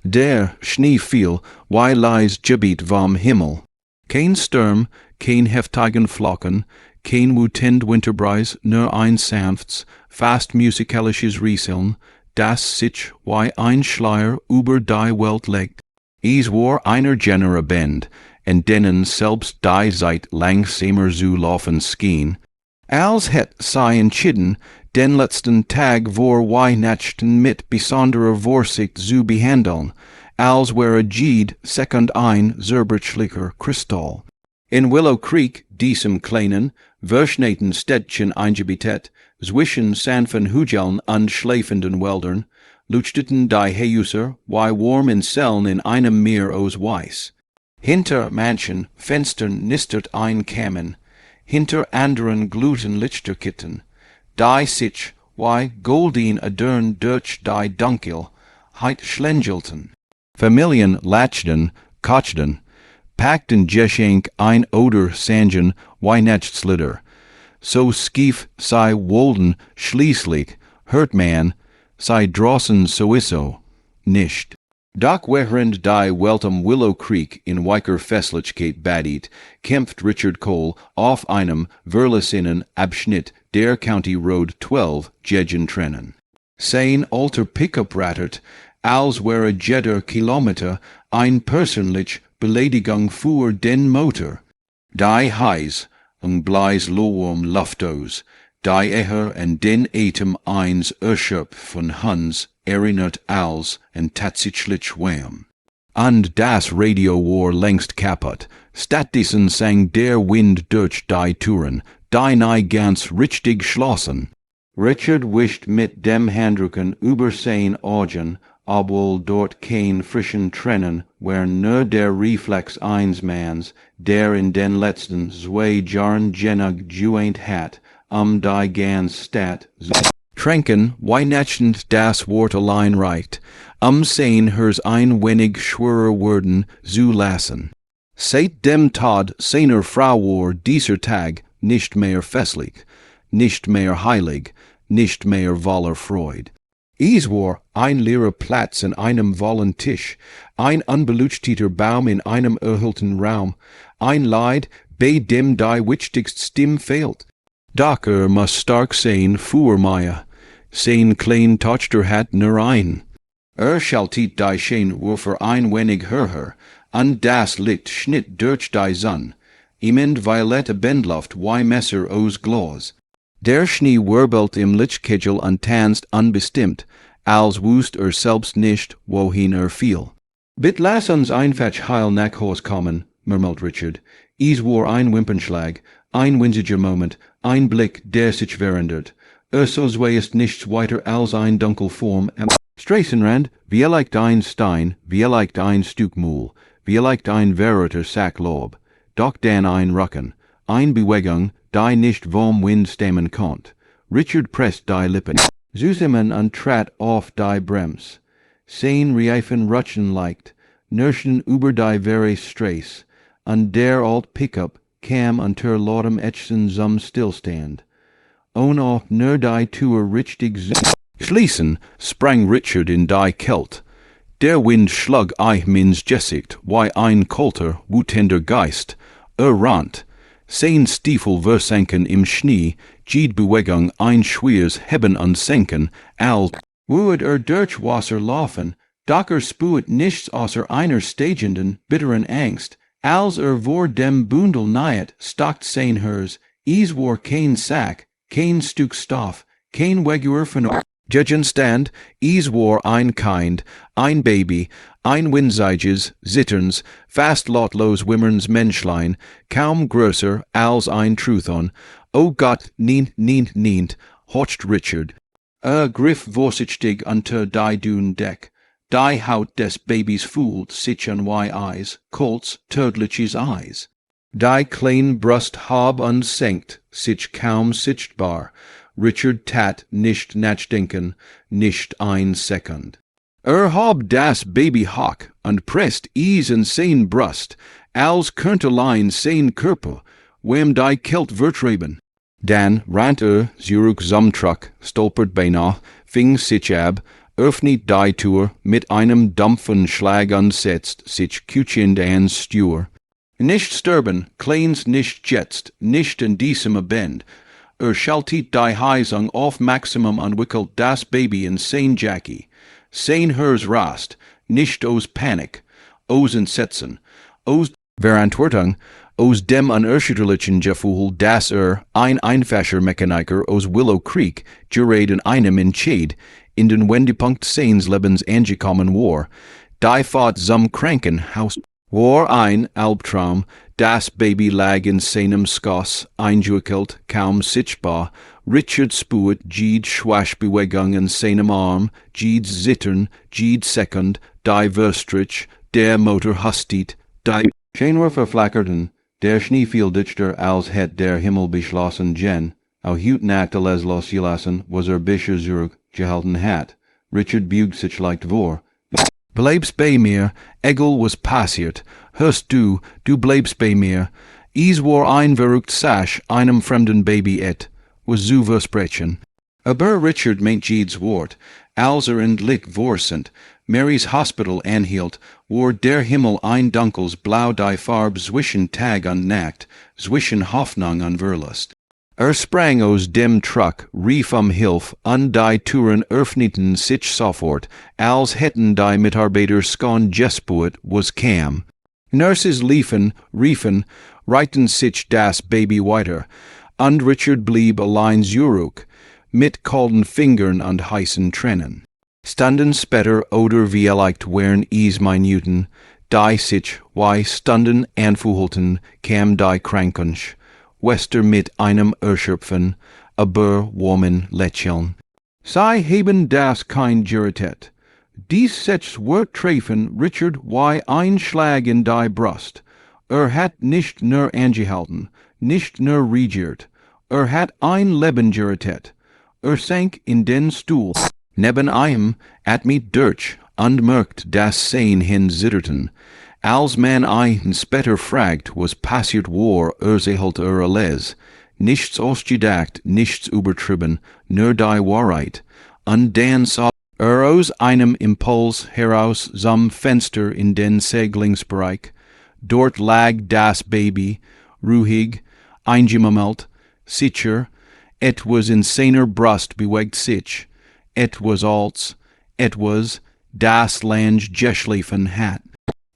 Der Schnee fiel, why lies Gebiet vom Himmel. Kein Sturm, kein heftigen Flocken, kein wütend Winterbreis, nur ein sanfts, fast musikalisches Rieseln, das sich wie ein Schleier über die Welt legt. Es war einer Genera Bend, en denen selbst die Zeit langsamer zu laufen schien. Als het sei entschieden, den letzten Tag vor Weihnachten mit besonderer Vorsicht zu behandeln, als wäre jede Sekund ein zerbrechlicher Kristall. In Willow Creek, diesem kleinen, verschneiten Städtchen eingebetet, zwischen sanften Hügeln und schläfenden Wäldern, leuchteten die Häuser wie warm in Zellen in einem Meer aus Weiß. Hinter manchen Fenstern nistert ein Kamin, hinter anderen gluten Lichterketten, die sich wie golden adern durch die Dunkelheit schlengelten. Familien lachten, kochten, packten Geschenk ein oder sangen Weihnachtslieder. So schief sei Wolden schließlich, hört man, sei draußen sowieso nicht. Doch während die Welt am Willow Creek in weicher Festlichkeit badiet, kämpft Richard Cole auf einem verlassenen Abschnitt der County Road 12 gegen Trennen. Sein alter Pickup rattert, als wäre jeder Kilometer ein persönlich Beleidigung für den Motor. Die heiß und bleis loom luftos, die eher en den Atem eins erschöpft von Hans erinnert als en tatsächlich warm. Und das Radio war längst kaputt. Stattdessen sang der Wind durch die Türen, die nie ganz richtig schlossen. Richard wischt mit dem Handrücken über sein Augen, obwohl dort kein frischen Tränen war, nur der Reflex eines Manns, der in den letzten 2 Jahren genug geweint hat, die ganz Stadt zu tränken, Weihnachten das Wort allein reicht, sein hers ein wenig schwerer werden zu lassen. Seit dem Tod seiner Frau war dieser Tag nicht mehr festlich, nicht mehr heilig, nicht mehr voller Freude. Es war ein leerer Platz an einem vollen Tisch, ein unbeleuchteter Baum in einem erhellten Raum, ein Leid, bei dem die wichtigste Stimme fehlt. Doch muss stark sein für Maya, sein klein Tochter hat nur ein. Schaltet die Scheinwerfer ein wenig höher, und das Licht schnitt durch die Sonne, imend violette Bändluft wie Messer aus Glas. Der Schnee wirbelt im Lichtkegel und tanzt unbestimmt, als wusst selbst nicht, wohin fiel. Bitte lass uns einfach heil nach Haus kommen, murmelt Richard. Es war ein Wimpernschlag, ein winziger Moment, ein Blick, der sich verändert. So zwei ist nichts weiter als ein Dunkelform am Straßenrand, vielleicht ein Stein, vielleicht ein Stück Müll, vielleicht ein verroter Sack Lob, doch dann ein Rücken, ein Bewegung, die nicht vom Wind stammen konnt. Richard presst die Lippen zusammen und trat auf die Brems. Sein Reifen rutschen leicht, nirschen über die Wehre Straße, und der alt Pickup kam unter lautem Ächzen zum Stillstand. Und auch nur die Tür richtig schließen, sprang Richard in die Kälte. Der Wind schlug mins Gesicht, wie ein kalter, wütender Geist. Rannt. Sein Stiefel versanken im Schnee, jede Bewegung ein schweres Heben und Senken, als würde durch Wasser laufen, doch spürt nichts außer einer stagenden, bitteren Angst, als vor dem Bündel nahet, stockt sein Hers, es war kein Sack, kein Stück Stoff, kein Wegur von Gegenstand, es war ein Kind, ein Baby, ein winziges, zitterns, fast lautlos wimmerns Menschlein, kaum größer als ein Truthon. O Gott, nient, horcht Richard. Griff vorsichtig unter die dünn Deck. Die Haut des Babys fühlt sich an wie Eis, Colts, tödliches Eis. Die kleine Brust hab und senkt, sich kaum sichtbar. Richard tat nicht nachdenken, nicht ein Sekund. Hab das Baby hock und presst es in sein Brust, als könnte sein Körper, wem die Kälte vertreiben. Dann rannt zurück zum Truck, stolpert beinahe, fing sich ab, öffnet die Tür mit einem dumpfen Schlag und setzt sich küchend ans Steuer. Nicht sterben, kleins nicht jetzt, nicht in diesem Abend. Schaltet die Heizung auf Maximum und wickelt das Baby in sein Jackie. Sein hers rast, nicht aus Panik, aus Entsetzen, aus Verantwortung, aus dem unerschütterlichen Gefühl, dass ein einfacher Mechaniker aus Willow Creek gerade in einem Entscheid in den Wendepunkt seines Lebens angekommen war, die Fahrt zum Krankenhaus war ein Albtraum, das Baby lag in seinem Schoß, eingewickelt, kaum sichtbar. Richard spürt jede Schwachbewegung in seinem Arm, jedes Zittern, jede Sekund, die Verstrich, der Motor hastet, die Scheinwerfer flackerten, der Schnee fiel dichter, als hätt der Himmel beschlossen, Jen, au Hut Nacht alles losgelassen, was bisher zurückgehalten hat. Richard bugt sich leicht vor. Bleibst bei mir, Egel was passiert, hörst du bleibst bei mir. Is war ein verrückt Sasch, einem fremden Baby was zu versprechen. Aber Richard meint jedes Wort, als endlich vor sind, Marys Hospital anhielt, war der Himmel ein dunkels Blau die Farbe zwischen Tag und Nacht, zwischen Hoffnung und Verlust. Sprang aus dem Truck, rief Hilf, und die Türen öffneten sich sofort, als hätten die Mitarbeiter schon gespürt, was kam. Nurses riefen, reiten sich das Baby weiter, und Richard blieb allein zurück, mit kalten Fingern und heißen Tränen. Stunden später oder vielleicht wären es Minuten, die sich Stunden anfühlten, kam die Krankensch. Wester mit einem Erschöpfen, aber warmen Lächeln. Sie haben das kein Gerät. Dies setzt wird treffen Richard ein Schlag in die Brust. Hat nicht nur angehalten, nicht nur regiert. Hat ein Leben gerettet. Sank in den Stuhl. Neben ihm at mit durch und merkt, dass sein hin zitterten. Als man einen später fragt, was passiert war, erzählt alles. Nichts ausgedacht, nichts übertrieben, nur die Wahrheit. Und dann sah aus einem Impuls heraus zum Fenster in den Seglingsbereich. Dort lag das Baby, ruhig, eingemummelt, sicher. Etwas in seiner Brust bewegt sich. Etwas als, etwas, das lang geschlafen hat.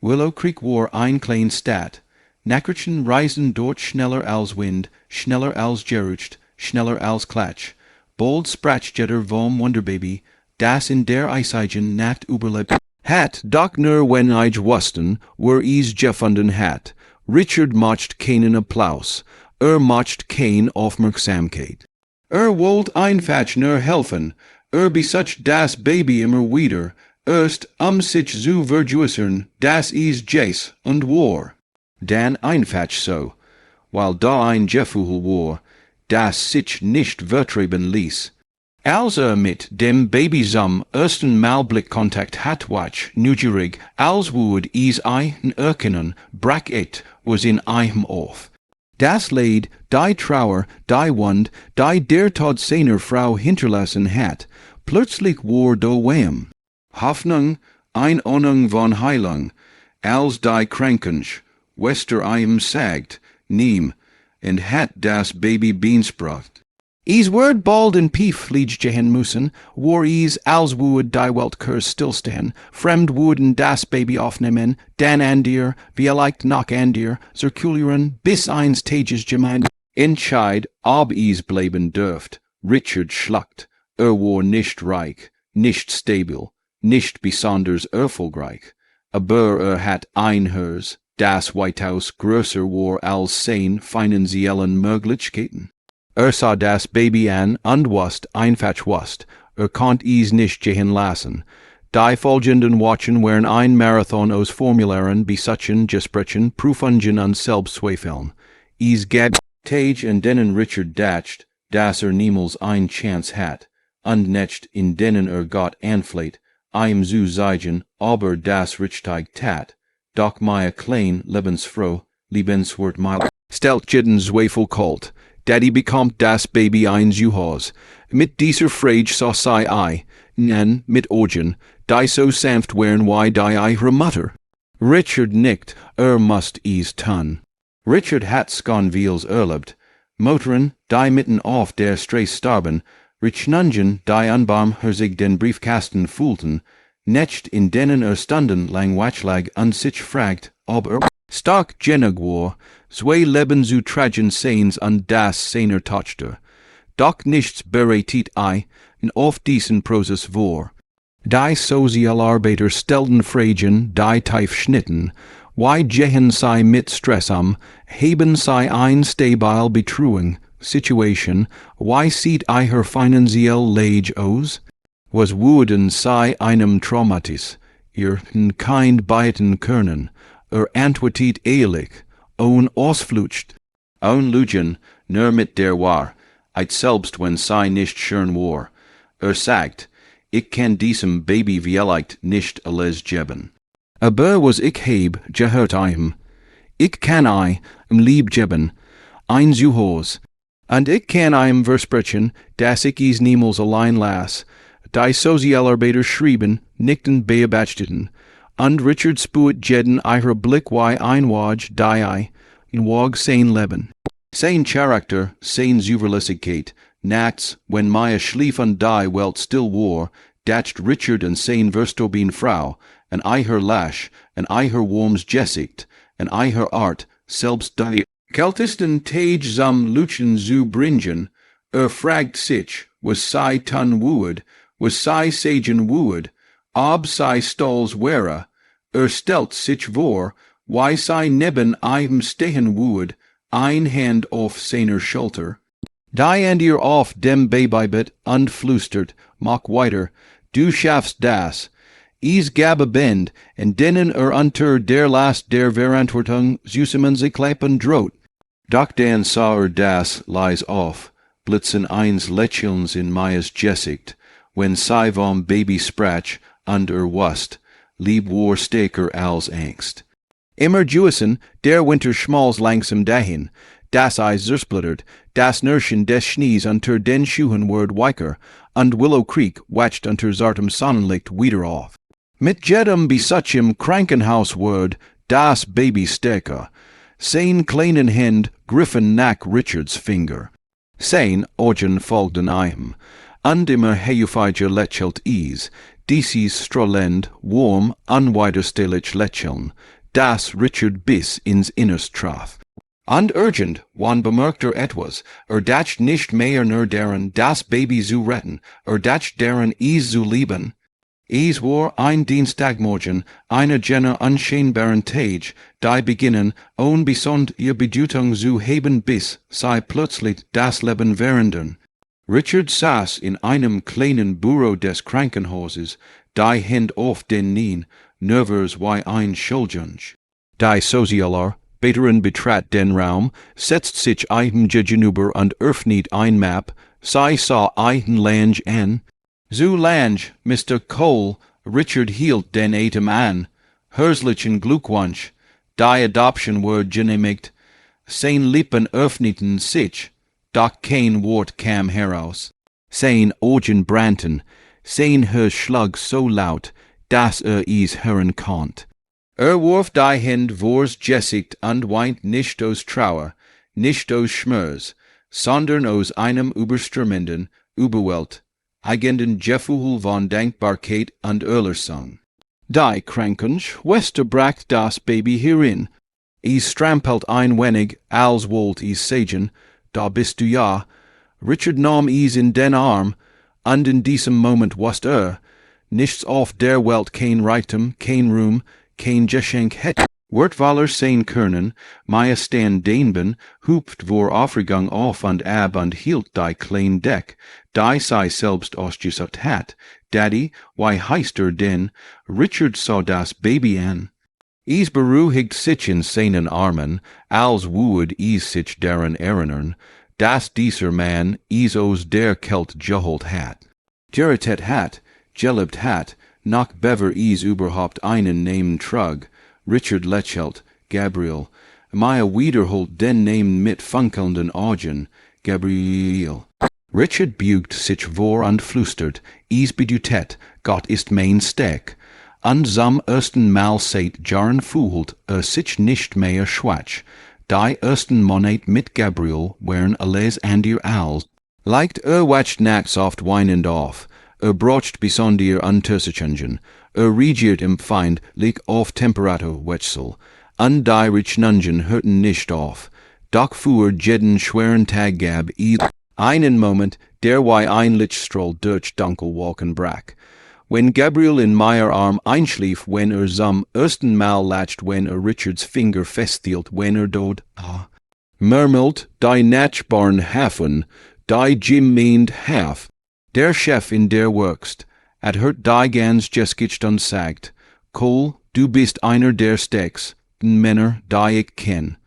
Willow Creek war ein kleine Stadt. Nachrichten reisen dort schneller als Wind, schneller als Gerucht, schneller als Klatsch. Bald spracht jeder vom Wunderbaby, das in der eisigen Nacht überlebt hat, doch nur wenn ich wussten, wo es gefunden hat. Richard mocht keinen Applaus, mocht kein Aufmerksamkeit. Wollt einfach nur helfen, besucht das Baby immer wieder, erst sich zu vergewissern, dass es Jace und war. Dann einfach so, weil da ein Gefühl war, das sich nicht vertreiben ließ. Als mit dem Baby zum ersten Mal Blickkontakt hat, neugierig, als würde es ein erkennen, brach was in ihm auf. Das Leid, die Trauer, die Wund, die der Tod seiner Frau hinterlassen hat, plötzlich war da Wham. Hoffnung, ein Ahnung von Heilung, als die Krankensch, Wester ihm sagt, nehm, und hat das Baby beenspracht. Es wird bald in Pief liege gehen müssen, war es, als würde die Weltkurs stillstehen, fremd würden das Baby aufnehmen, dann an dir, vielleicht noch an dir, zirkulieren, bis eins Tages gemeint. Entscheid, ob es bleiben dürft. Richard schlagt, war nicht reich, nicht stabil, nicht besonders erfolgreich, aber hat ein Hers, das weitaus größer war als sein finanziellen Möglichkeiten. Sah das Baby an und wusste einfach wusste, konnt es nicht gehen lassen. Die folgenden Wochen wären ein Marathon aus Formularen, Besuchen, Gesprächen, Prüfungen und Selbstzweifeln. Es gab Tage, in denen Richard dacht, dass niemals ein Chance hat, und nicht in denen Gott anfleht, ihm zu zeigen, aber das richtig tat. Doch meine klein, lebensfroh, liebenswert Meile stellt jeden Zweifel kalt. Daddy bekommt das Baby ein Zuhause. Mit dieser Frage sah sei Nan, mit Ogen, die so sanft wären wie die ihre Mutter. Richard nickt, must ease tun. Richard hat sconveels erlebt. Motoren, die mitten auf der Straße starben, Richnungen, die anbarm sich den Briefkasten fühlten, necht in denen stunden lang watchlag sich fragt, ob stark genug war, zwei Leben zu tragen Seins an das seiner Tochter. Doch nichts bereitet in auf diesen Prozess vor. Die Sozialarbeiter stellten Fragen, die tief schnitten, why gehen sie mit Stress heben sie ein stabil Betreuung, Situation, why sieht ihr finanziell Lage aus? Was wurden sie einem Traumatis, ihr Kind beiten können, antwortet ehrlich, ausflucht, lügen, nur mit der Wahr, selbst wenn sie nicht schön war, sagt, ich kann diesem Baby vielleicht nicht alles geben. Aber was ich heb, gehört ihm. Ich kann lieb geben, ein Zuhause. Und ich kann versprechen, dass ich es niemals allein lass. Die Sozialarbeiter schrieben, nickten beobachteten. Und Richard spuet jeden ihre Blick wie ein Waj, die in Wag sein Leben. Sein Charakter, sein Zuverlässigkeit, nachts, wenn Maya schlief und die Welt still war, dacht Richard und sein Verstobin Frau, en eiher Lasch, en eiher Worms Gesicht, en eiher Art, selbst die Keltisten Tage zum Luchen zu bringen, fragt sich, was sei tun woed, was sei sagen woed, ob sei stalls wäre, stellt sich vor, why sei neben ihm stehen woed, ein Hand auf seiner Schulter. Die and ihr auf dem Babybit und flüstert, mach weiter, du schaffst das. Is gabe bend, en denen unter der Last der Verantwortung zusammen sich klappen droht. Doch dann sah das lies auf, blitzen eins Lächelns in Mayas Gesicht, wenn sie vom Baby sprach und wusst, lieb war stärker als Angst. Immer juissen, der Winter schmals langsam dahin, das Eis zersplittert, das Nirschen des Schnees unter den Schuhen ward weicher, und Willow Creek watched unter zartem Sonnenlicht wieder auf. Mit jedem besuchem Krankenhaus ward das Baby stärker. Sein kleinen Hand griffen nach Richards Finger. Sein Augen folgten ihm, und immer heufiger lächelt dieses strahlend, warm, unwiderstehlich Lächeln, das Richard bis ins Innerst traf. Und urgent, wann bemerkt etwas, dacht nicht mehr nur deren, das Baby zu retten, dacht deren es zu lieben. Es war ein Dienstagmorgen, einer jener unscheinbaren Tage, die beginnen, unbesond ihr Bedeutung zu heben bis sie plötzlich das Leben verändern. Richard saß in einem kleinen Büro des Krankenhauses, die Hand auf den Knien, nervös wie ein Schuljunge. Die Sozialarbeiterin betrat den Raum, setzt sich ihm gegenüber und öffnet ein Map, sie sah einen Lange an. Zu Lange, Mr. Cole, Richard hielt den Atem an, herzlichen Glückwunsch, die Adoption wurde genehmigt, sein Lippen öffneten sich, doch kein Wort kam heraus. Sein Augen brannten, sein Herz schlug so laut, dass es hören konnt. Warf die Hand vors Gesicht und weint nicht aus Trauer, nicht aus Schmerz, sondern aus einem überströmenden, überwelt, eigenen Gefühl von Dankbarkeit und Erlösung. Die Krankenschwester bracht das Baby hierin. Es strampelt ein wenig, als wollt es sagen, da bist du ja. Richard nahm es in den Arm, und in diesem Moment wusste nichts auf der Welt, kein Reichtum, kein Ruhm, kein Geschenk hätte. Wortwaller sein können, Maya stand denben, hüpft vor Aufregung auf und ab und hielt die klein Deck, die sei selbst ausgesucht hat. Daddy, wie heißt denn? Richard sah das Baby an. Es beruhigt sich in seinen Armen, als would es sich daran erinnern, dass dieser Mann es aus der Kälte geholt hat. Gerettet hat, gelebt hat, noch bever es überhaupt einen Namen trug. Richard lächelt, Gabriel. Maya wiederholt den Namen mit funkelnden Augen, Gabriel. Richard bugt sich vor und flüstert, is bedutet, Gott ist mein Steck. An sam ersten Mal seit Jahren fühlt sich nicht mehr schwach. Die ersten Monat mit Gabriel wären alles an als. Leicht wacht nachts oft weinend auf, brocht besonder untersichungen, regiert im Feind lik auf Temperaturwechsel, an die Richnungen hörten nicht auf, doch für jeden schweren Tag gab einen Moment, der wie ein Lichtstrahl durch dunkel Wolken brach. Wenn Gabriel in meiner Arm einschlief, wenn zum ersten Mal lacht, wenn Richards Finger festhielt, wenn dort murmelt, die nachbarn hafen, die Jim meint haf, der Chef in der workst, hört die ganz geskicht und sagt, Cole, du bist einer der stärksten Männer, die ich kenn.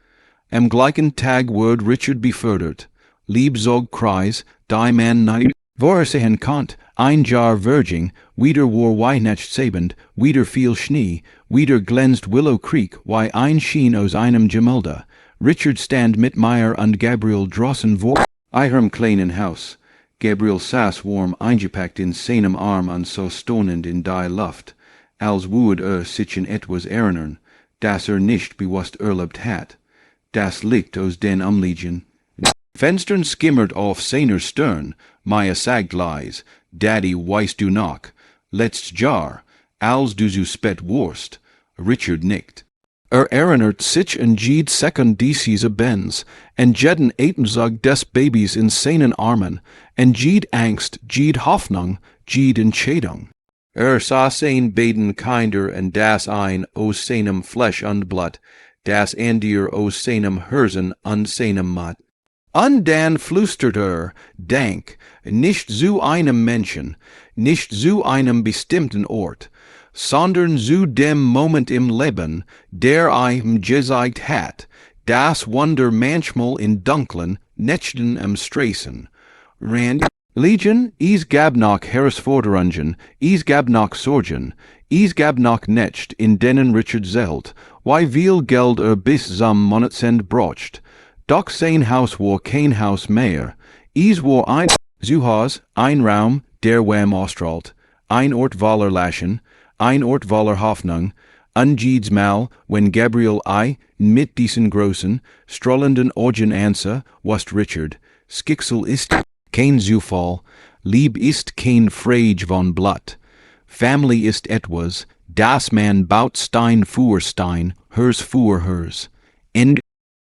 Am gleichen Tag wird Richard befördert. Liebsorgkreis, die man nicht vorsehen konnt, ein Jahr Virgin, wieder war Weihnachtsabend, wieder viel Schnee, wieder glänzt Willow Creek, wie ein Schien aus einem Gemälde. Richard stand mit Meyer und Gabriel draußen vor ihrem kleinen Haus. Gabriel saß warm eingepackt in seinem Arm und so stonend in die Luft, als würde sich in etwas erinnern, das nicht bewusst erlebt hat. Das Licht aus den Umliegen. Fenstern skimmert auf seiner Stirn, Maya sagt leis, Daddy, weißt du noch, letztes Jahr, als du so spät wurst. Richard nickt. Erinnert sich an jede Sekund diese Benz, an jeden Atemzug des Babys in seinen Armen, an jede Angst, jede Hoffnung, jede Entscheidung. Sah sein Beten kinder und das ein aus seinem Fleisch und Blut, das andere aus seinem Herzen und seinem Mut. Und dann flüstert denk, nicht zu einem Menschen, nicht zu einem bestimmten Ort, sondern zu dem Moment im Leben, der ihm gezeigt hat, das Wunder manchmal in dunklen Nächten am Straßen. Legion, is gab noch Herausforderungen, is gab noch Sorgen, is gab noch nicht in denen Richard zählt, wie viel Geld bis zum Monatsend brocht. Doch sein Haus war kein Haus mehr, is war ein Zuhause, ein Raum, der warm ausstrahlt, ein Ort voller Lachen, ein Ort voller Hoffnung, und jedes Mal, wenn Gabriel mit diesen großen, strahlenden Augen ansah, was Richard, Schicksal ist kein Zufall, Lieb ist kein Frage von Blatt, Family ist etwas, das man baut Stein für Stein, hers für hers.